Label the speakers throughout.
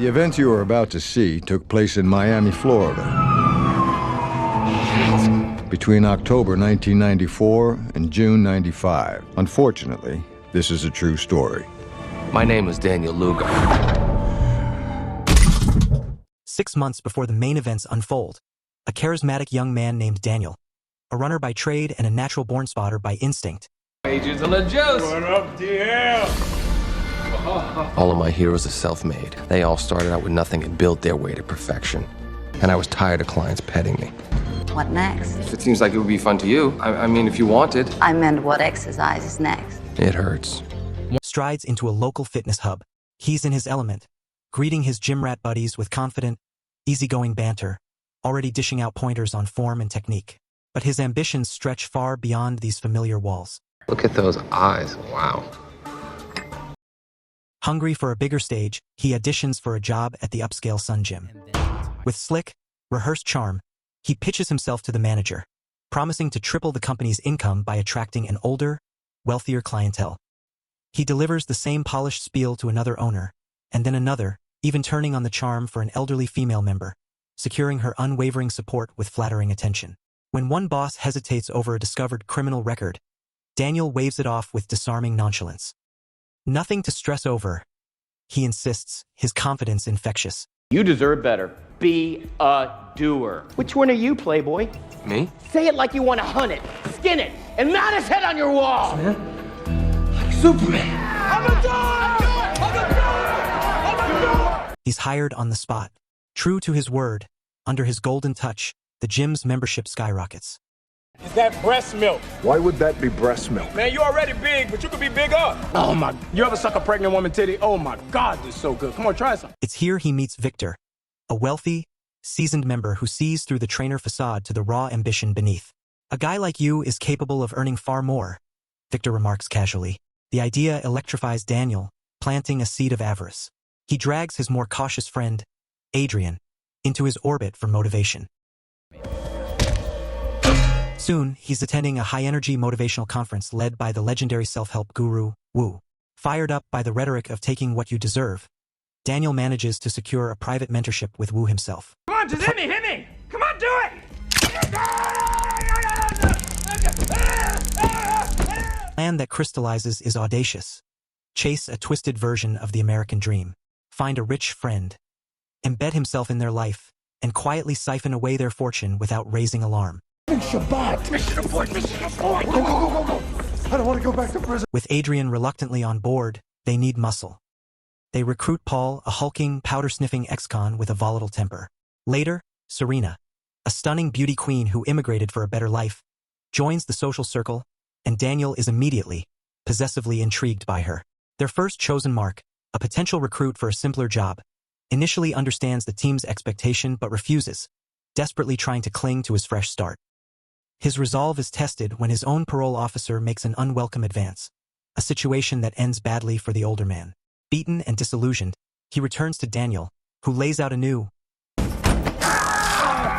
Speaker 1: The event you are about to see took place in Miami, Florida, between October 1994 and June 95. Unfortunately, this is a true story.
Speaker 2: My name is Daniel Lugo.
Speaker 3: 6 months before the main events unfold, a charismatic young man named Daniel, a runner by trade and a natural-born spotter by instinct.
Speaker 2: Agents on the juice.
Speaker 4: What up, DL?
Speaker 2: All of my heroes are self-made. They all started out with nothing and built their way to perfection. And I was tired of clients petting me.
Speaker 5: What next?
Speaker 2: It seems like it would be fun to you. I mean, if you wanted.
Speaker 5: I meant what exercise is next.
Speaker 2: It hurts.
Speaker 3: Strides into a local fitness hub. He's in his element, greeting his gym rat buddies with confident, easygoing banter, already dishing out pointers on form and technique. But his ambitions stretch far beyond these familiar walls.
Speaker 2: Look at those eyes. Wow.
Speaker 3: Hungry for a bigger stage, he auditions for a job at the upscale Sun Gym. With slick, rehearsed charm, he pitches himself to the manager, promising to triple the company's income by attracting an older, wealthier clientele. He delivers the same polished spiel to another owner, and then another, even turning on the charm for an elderly female member, securing her unwavering support with flattering attention. When one boss hesitates over a discovered criminal record, Daniel waves it off with disarming nonchalance. Nothing to stress over, he insists, his confidence infectious.
Speaker 6: You deserve better. Be a doer. Which one are you, Playboy?
Speaker 2: Me?
Speaker 6: Say it like you want to hunt it, skin it, and mount his head on your wall.
Speaker 2: Like Superman.
Speaker 6: I'm a doer! I'm a doer! I'm a doer!
Speaker 3: He's hired on the spot. True to his word, under his golden touch, the gym's membership skyrockets.
Speaker 4: Is that breast milk?
Speaker 1: Why would that be breast milk?
Speaker 4: Man, you already big, but you could be bigger. Oh my, you ever suck a pregnant woman titty? Oh my God, this is so good. Come on, try some.
Speaker 3: It's here he meets Victor, a wealthy, seasoned member who sees through the trainer facade to the raw ambition beneath. A guy like you is capable of earning far more, Victor remarks casually. The idea electrifies Daniel, planting a seed of avarice. He drags his more cautious friend, Adrian, into his orbit for motivation. Soon, he's attending a high-energy motivational conference led by the legendary self-help guru, Wu. Fired up by the rhetoric of taking what you deserve, Daniel manages to secure a private mentorship with Wu himself.
Speaker 4: Come on, just hit me! Come on, do it!
Speaker 3: The plan that crystallizes is audacious. Chase a twisted version of the American dream. Find a rich friend. Embed himself in their life, and quietly siphon away their fortune without raising alarm.
Speaker 1: Shabbat! Mission abort! Mission abort! Go! I don't want to go back to prison.
Speaker 3: With Adrian reluctantly on board, they need muscle. They recruit Paul, a hulking, powder-sniffing ex-con with a volatile temper. Later, Serena, a stunning beauty queen who immigrated for a better life, joins the social circle, and Daniel is immediately, possessively intrigued by her. Their first chosen mark, a potential recruit for a simpler job, initially understands the team's expectation but refuses, desperately trying to cling to his fresh start. His resolve is tested when his own parole officer makes an unwelcome advance, a situation that ends badly for the older man. Beaten and disillusioned, he returns to Daniel, who lays out a new,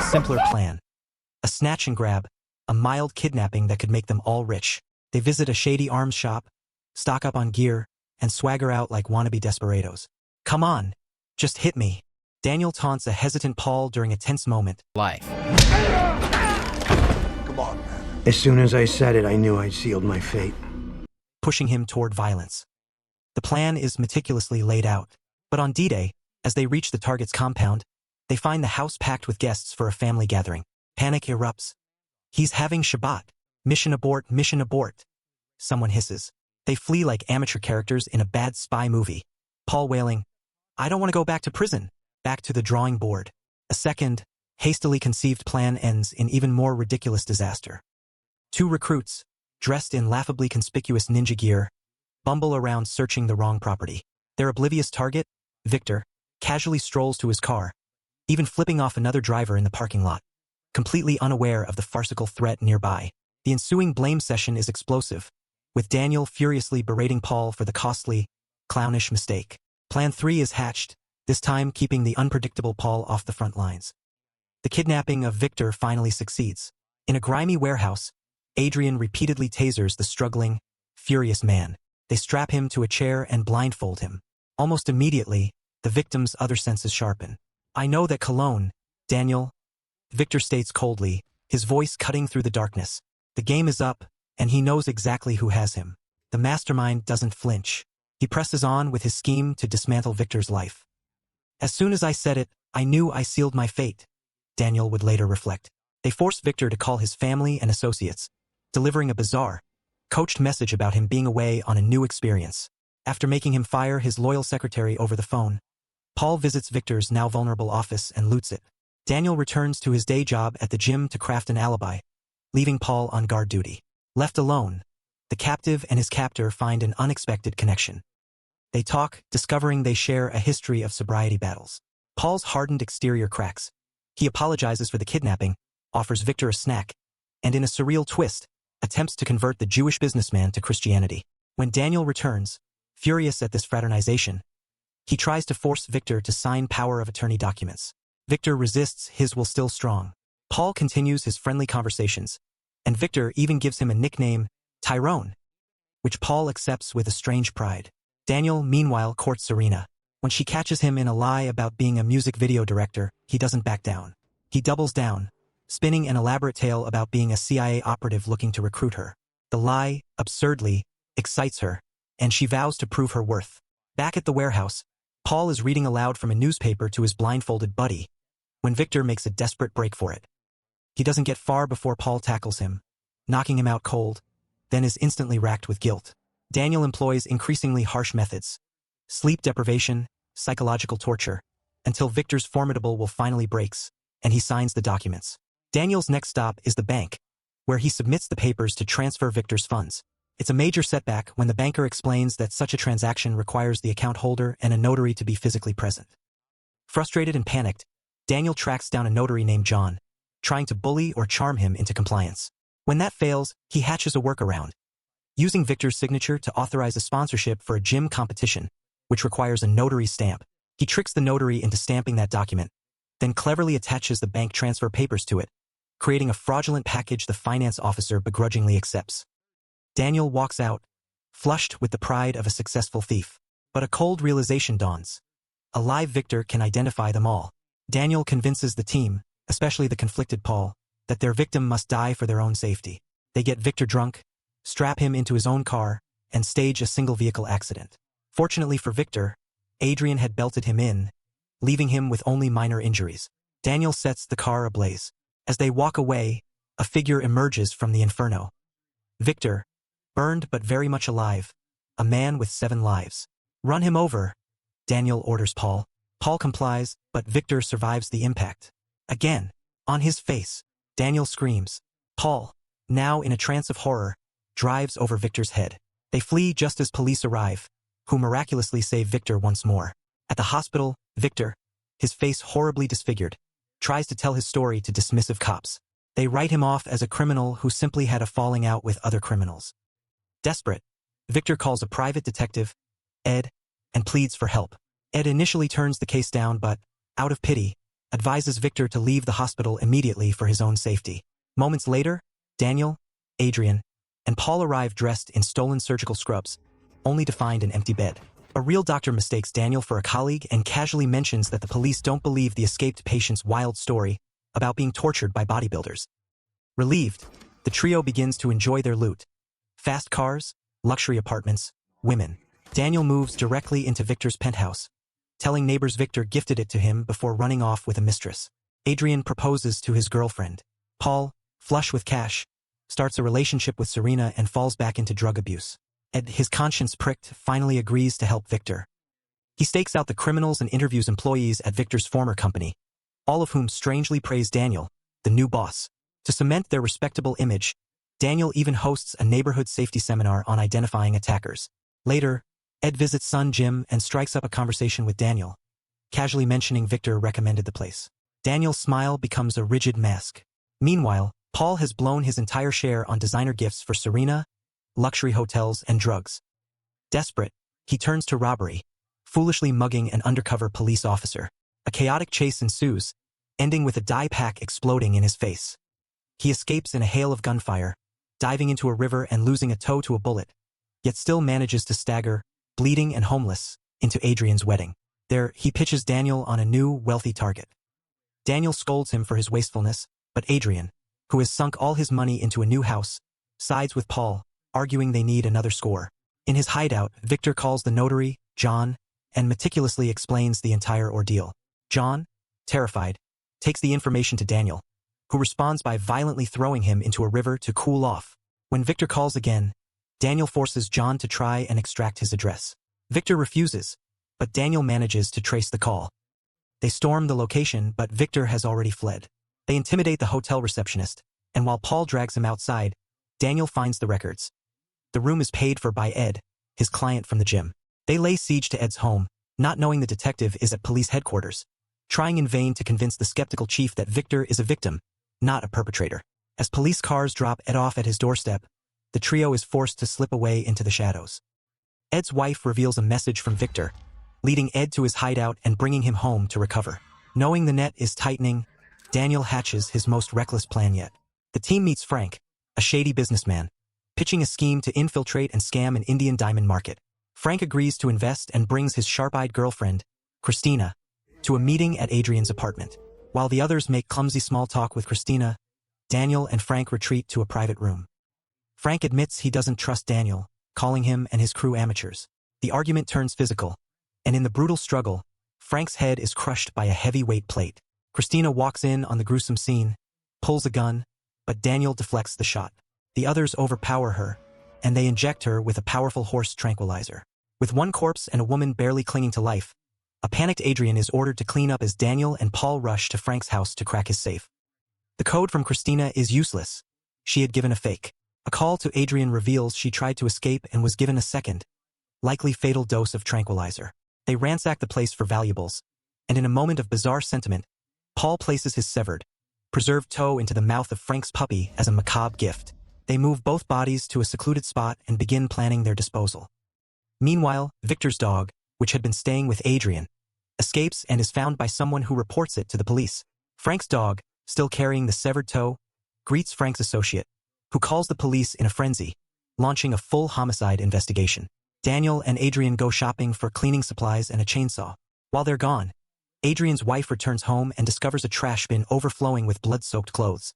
Speaker 3: simpler plan. A snatch and grab, a mild kidnapping that could make them all rich. They visit a shady arms shop, stock up on gear, and swagger out like wannabe desperados. Come on, just hit me. Daniel taunts a hesitant Paul during a tense moment.
Speaker 2: Life.
Speaker 1: Come on, man.
Speaker 7: As soon as I said it, I knew I'd sealed my fate.
Speaker 3: Pushing him toward violence. The plan is meticulously laid out, but on D-Day, as they reach the target's compound, they find the house packed with guests for a family gathering. Panic erupts. He's having Shabbat. Mission abort, mission abort. Someone hisses. They flee like amateur characters in a bad spy movie. Paul wailing, I don't want to go back to prison. Back to the drawing board. A second, hastily conceived plan ends in even more ridiculous disaster. Two recruits, dressed in laughably conspicuous ninja gear, bumble around searching the wrong property. Their oblivious target, Victor, casually strolls to his car, even flipping off another driver in the parking lot, completely unaware of the farcical threat nearby. The ensuing blame session is explosive, with Daniel furiously berating Paul for the costly, clownish mistake. Plan 3 is hatched, this time keeping the unpredictable Paul off the front lines. The kidnapping of Victor finally succeeds. In a grimy warehouse, Adrian repeatedly tasers the struggling, furious man. They strap him to a chair and blindfold him. Almost immediately, The victim's other senses sharpen. "I know that cologne, Daniel," Victor states coldly, his voice cutting through the darkness. The game is up, and he knows exactly who has him. The mastermind doesn't flinch. He presses on with his scheme to dismantle Victor's life. "As soon as I said it, I knew I sealed my fate," Daniel would later reflect. They force Victor to call his family and associates, delivering a bizarre, coached message about him being away on a new experience. After making him fire his loyal secretary over the phone, Paul visits Victor's now vulnerable office and loots it. Daniel returns to his day job at the gym to craft an alibi, leaving Paul on guard duty. Left alone, the captive and his captor find an unexpected connection. They talk, discovering they share a history of sobriety battles. Paul's hardened exterior cracks. He apologizes for the kidnapping, offers Victor a snack, and in a surreal twist, attempts to convert the Jewish businessman to Christianity. When Daniel returns, furious at this fraternization, he tries to force Victor to sign power of attorney documents. Victor resists, his will still strong. Paul continues his friendly conversations, and Victor even gives him a nickname, Tyrone, which Paul accepts with a strange pride. Daniel, meanwhile, courts Serena. When she catches him in a lie about being a music video director, he doesn't back down. He doubles down, spinning an elaborate tale about being a CIA operative looking to recruit her. The lie, absurdly, excites her, and she vows to prove her worth. Back at the warehouse, Paul is reading aloud from a newspaper to his blindfolded buddy, when Victor makes a desperate break for it. He doesn't get far before Paul tackles him, knocking him out cold, then is instantly racked with guilt. Daniel employs increasingly harsh methods, sleep deprivation, psychological torture, until Victor's formidable will finally breaks, and he signs the documents. Daniel's next stop is the bank, where he submits the papers to transfer Victor's funds. It's a major setback when the banker explains that such a transaction requires the account holder and a notary to be physically present. Frustrated and panicked, Daniel tracks down a notary named John, trying to bully or charm him into compliance. When that fails, he hatches a workaround, using Victor's signature to authorize a sponsorship for a gym competition, which requires a notary stamp. He tricks the notary into stamping that document, then cleverly attaches the bank transfer papers to it, creating a fraudulent package the finance officer begrudgingly accepts. Daniel walks out, flushed with the pride of a successful thief. But a cold realization dawns. A live Victor can identify them all. Daniel convinces the team, especially the conflicted Paul, that their victim must die for their own safety. They get Victor drunk, strap him into his own car, and stage a single-vehicle accident. Fortunately for Victor, Adrian had belted him in, leaving him with only minor injuries. Daniel sets the car ablaze. As they walk away, a figure emerges from the inferno. Victor, burned but very much alive, a man with 7 lives. "Run him over," Daniel orders Paul. Paul complies, but Victor survives the impact. Again, on his face, Daniel screams. Paul, now in a trance of horror, drives over Victor's head. They flee just as police arrive, who miraculously save Victor once more. At the hospital, Victor, his face horribly disfigured, tries to tell his story to dismissive cops. They write him off as a criminal who simply had a falling out with other criminals. Desperate, Victor calls a private detective, Ed, and pleads for help. Ed initially turns the case down but, out of pity, advises Victor to leave the hospital immediately for his own safety. Moments later, Daniel, Adrian, and Paul arrive dressed in stolen surgical scrubs, only to find an empty bed. A real doctor mistakes Daniel for a colleague and casually mentions that the police don't believe the escaped patient's wild story about being tortured by bodybuilders. Relieved, the trio begins to enjoy their loot. Fast cars, luxury apartments, women. Daniel moves directly into Victor's penthouse, telling neighbors Victor gifted it to him before running off with a mistress. Adrian proposes to his girlfriend. Paul, flush with cash, starts a relationship with Serena and falls back into drug abuse. Ed, his conscience pricked, finally agrees to help Victor. He stakes out the criminals and interviews employees at Victor's former company, all of whom strangely praise Daniel, the new boss. To cement their respectable image, Daniel even hosts a neighborhood safety seminar on identifying attackers. Later, Ed visits Sun Gym and strikes up a conversation with Daniel, casually mentioning Victor recommended the place. Daniel's smile becomes a rigid mask. Meanwhile, Paul has blown his entire share on designer gifts for Serena, luxury hotels, and drugs. Desperate, he turns to robbery, foolishly mugging an undercover police officer. A chaotic chase ensues, ending with a dye pack exploding in his face. He escapes in a hail of gunfire, diving into a river and losing a toe to a bullet, yet still manages to stagger, bleeding and homeless, into Adrian's wedding. There, he pitches Daniel on a new, wealthy target. Daniel scolds him for his wastefulness, but Adrian, who has sunk all his money into a new house, sides with Paul, arguing they need another score. In his hideout, Victor calls the notary, John, and meticulously explains the entire ordeal. John, terrified, takes the information to Daniel, who responds by violently throwing him into a river to cool off. When Victor calls again, Daniel forces John to try and extract his address. Victor refuses, but Daniel manages to trace the call. They storm the location, but Victor has already fled. They intimidate the hotel receptionist, and while Paul drags him outside, Daniel finds the records. The room is paid for by Ed, his client from the gym. They lay siege to Ed's home, not knowing the detective is at police headquarters, trying in vain to convince the skeptical chief that Victor is a victim, not a perpetrator. As police cars drop Ed off at his doorstep, the trio is forced to slip away into the shadows. Ed's wife reveals a message from Victor, leading Ed to his hideout and bringing him home to recover. Knowing the net is tightening, Daniel hatches his most reckless plan yet. The team meets Frank, a shady businessman, pitching a scheme to infiltrate and scam an Indian diamond market. Frank agrees to invest and brings his sharp-eyed girlfriend, Christina, to a meeting at Adrian's apartment. While the others make clumsy small talk with Christina, Daniel and Frank retreat to a private room. Frank admits he doesn't trust Daniel, calling him and his crew amateurs. The argument turns physical, and in the brutal struggle, Frank's head is crushed by a heavy-weight plate. Christina walks in on the gruesome scene, pulls a gun, but Daniel deflects the shot. The others overpower her, and they inject her with a powerful horse tranquilizer. With one corpse and a woman barely clinging to life, a panicked Adrian is ordered to clean up as Daniel and Paul rush to Frank's house to crack his safe. The code from Christina is useless. She had given a fake. A call to Adrian reveals she tried to escape and was given a second, likely fatal dose of tranquilizer. They ransack the place for valuables, and in a moment of bizarre sentiment, Paul places his severed, preserved toe into the mouth of Frank's puppy as a macabre gift. They move both bodies to a secluded spot and begin planning their disposal. Meanwhile, Victor's dog, which had been staying with Adrian, escapes and is found by someone who reports it to the police. Frank's dog, still carrying the severed toe, greets Frank's associate, who calls the police in a frenzy, launching a full homicide investigation. Daniel and Adrian go shopping for cleaning supplies and a chainsaw. While they're gone, Adrian's wife returns home and discovers a trash bin overflowing with blood-soaked clothes.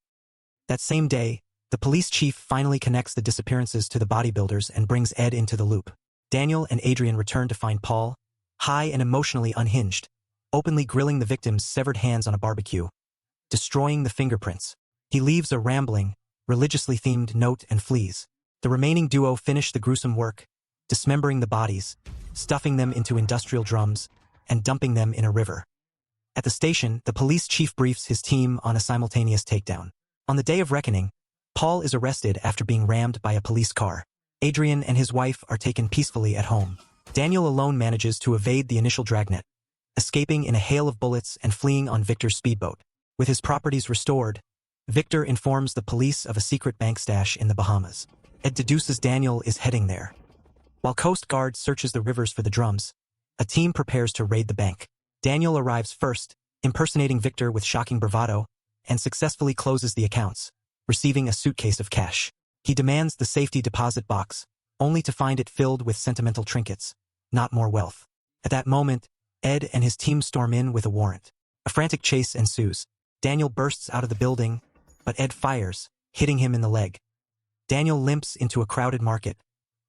Speaker 3: That same day, the police chief finally connects the disappearances to the bodybuilders and brings Ed into the loop. Daniel and Adrian return to find Paul, high and emotionally unhinged, openly grilling the victim's severed hands on a barbecue, destroying the fingerprints. He leaves a rambling, religiously themed note and flees. The remaining duo finish the gruesome work, dismembering the bodies, stuffing them into industrial drums, and dumping them in a river. At the station, the police chief briefs his team on a simultaneous takedown. On the day of reckoning, Paul is arrested after being rammed by a police car. Adrian and his wife are taken peacefully at home. Daniel alone manages to evade the initial dragnet, escaping in a hail of bullets and fleeing on Victor's speedboat. With his properties restored, Victor informs the police of a secret bank stash in the Bahamas. Ed deduces Daniel is heading there. While Coast Guard searches the rivers for the drums, a team prepares to raid the bank. Daniel arrives first, impersonating Victor with shocking bravado, and successfully closes the accounts, receiving a suitcase of cash. He demands the safety deposit box, only to find it filled with sentimental trinkets, not more wealth. At that moment, Ed and his team storm in with a warrant. A frantic chase ensues. Daniel bursts out of the building, but Ed fires, hitting him in the leg. Daniel limps into a crowded market,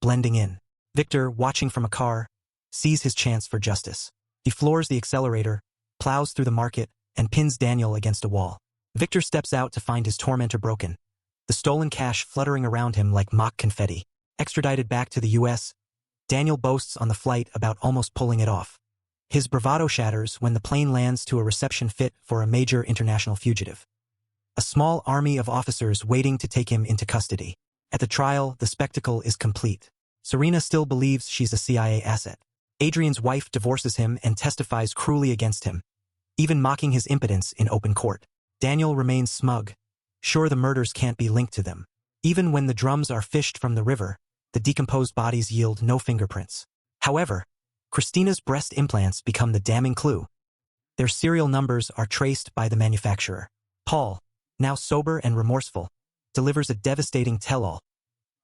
Speaker 3: blending in. Victor, watching from a car, sees his chance for justice. He floors the accelerator, plows through the market, and pins Daniel against a wall. Victor steps out to find his tormentor broken, the stolen cash fluttering around him like mock confetti. Extradited back to the U.S., Daniel boasts on the flight about almost pulling it off. His bravado shatters when the plane lands to a reception fit for a major international fugitive. A small army of officers waiting to take him into custody. At the trial, the spectacle is complete. Serena still believes she's a CIA asset. Adrian's wife divorces him and testifies cruelly against him, even mocking his impotence in open court. Daniel remains smug, sure the murders can't be linked to them. Even when the drums are fished from the river, the decomposed bodies yield no fingerprints. However, Christina's breast implants become the damning clue. Their serial numbers are traced by the manufacturer. Paul, now sober and remorseful, delivers a devastating tell-all,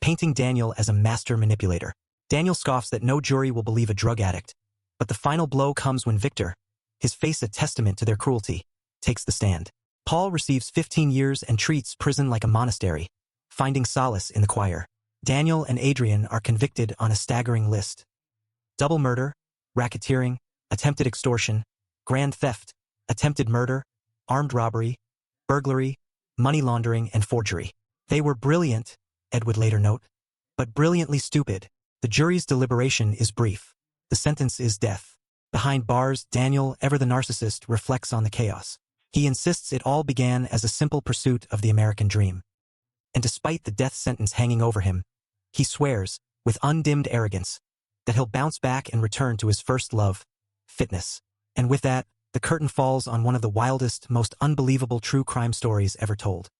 Speaker 3: painting Daniel as a master manipulator. Daniel scoffs that no jury will believe a drug addict, But the final blow comes when Victor, his face a testament to their cruelty, takes the stand. Paul receives 15 years and treats prison like a monastery, finding solace in the choir. Daniel and Adrian are convicted on a staggering list: double murder, racketeering, attempted extortion, grand theft, attempted murder, armed robbery, burglary, money laundering, and forgery. They were brilliant, Ed would later note, but brilliantly stupid. The jury's deliberation is brief. The sentence is death. Behind bars, Daniel, ever the narcissist, reflects on the chaos. He insists it all began as a simple pursuit of the American dream. And despite the death sentence hanging over him, he swears, with undimmed arrogance, that he'll bounce back and return to his first love, fitness. And with that, the curtain falls on one of the wildest, most unbelievable true crime stories ever told.